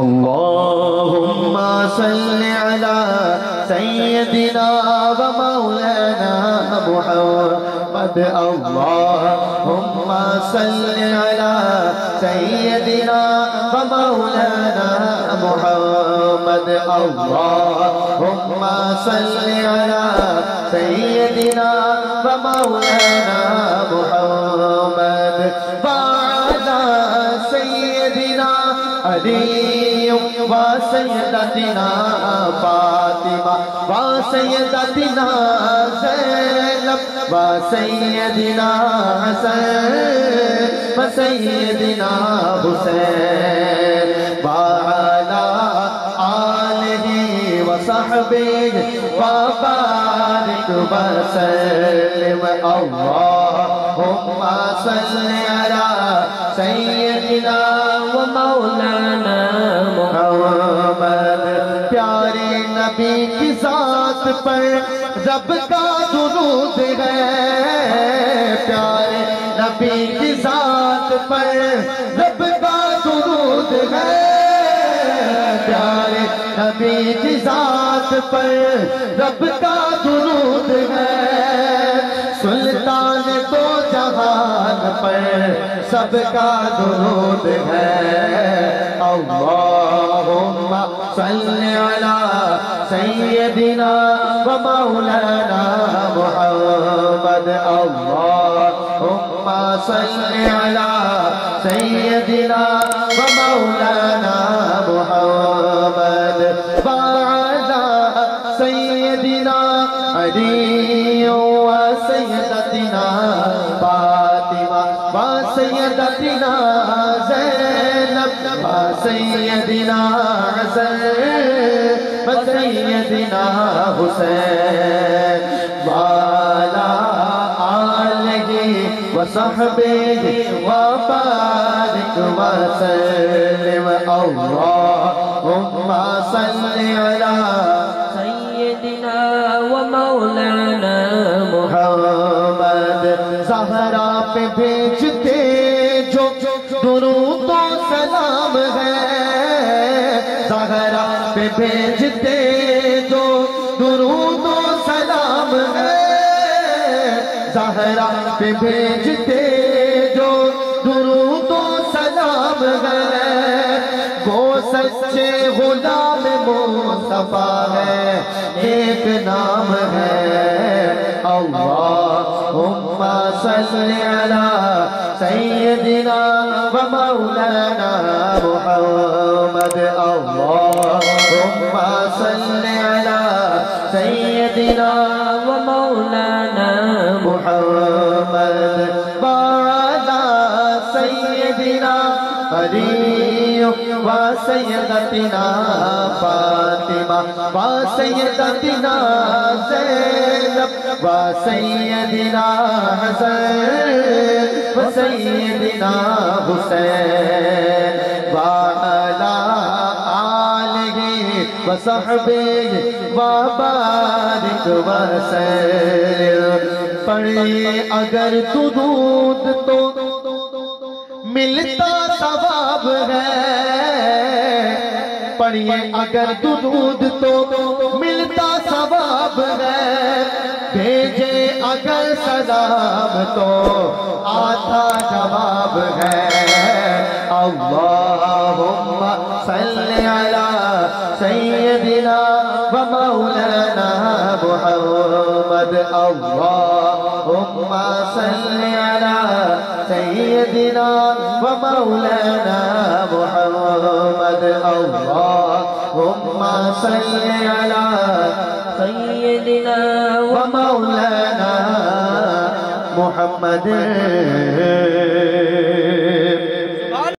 اللهم صل على سيدنا ومولانا محمد اللهم صل على سيدنا ومولانا محمد اللهم صل على سيدنا ومولانا محمد وعلى سيدنا علي وسيدتنا فاطمة وسيدتنا زينب وسيدنا حسن وسيدنا حسين وعلى آله وصحبه وبارك وسلم اللهم صل على سيدنا ومولانا محمد پیارے نبی کی ذات پر رب کا درود ہے پیارے نبی کی ذات پر رب کا درود ہے پیارے نبی کی ذات پر رب کا درود ہے سلطان دو جہان پر سب کا درود ہے اللہم صل علی سیدنا ومولانا محمد اللہم صل علی سیدنا ومولانا محمد وعلی سیدنا علی وسیدتنا فاطمہ وسیدتنا زینب وسیدنا حسن وسیدنا حسین وعلی آلہ وصحبہ وبارک وسلم اللہم صل علی سیدنا ومولانا محمد زہرا پہ بھیجتے جو درود و سلام ہے زہرا پہ بھیجتے جو درود و سلام ہے زہرا پہ بھیجتے جو درود و سلام ہے وہ سچے غلام مصطفیٰ ہے ایک نام ہے اللہم صل علی سیدنا ومولانا محمد اللہم صل علی سیدنا ومولانا محمد وعلی سیدنا علی وسیدتنا فاطمہ وسیدتنا زینب وسیدنا حسن وسیدنا حسین وعلی آلہ وصحبہ وبارک وسلم پڑھیں اگر درود تو ملتا ثواب ہے پڑھیے اگر درود تو ملتا ثواب ہے بھیجے اگر سلام تو آتا جواب ہے اللہم صل علی سیدنا ومولانا محمد اللہم صل علی سیدنا ومولانا محمد اللہم صل علی سیدنا ومولانا محمد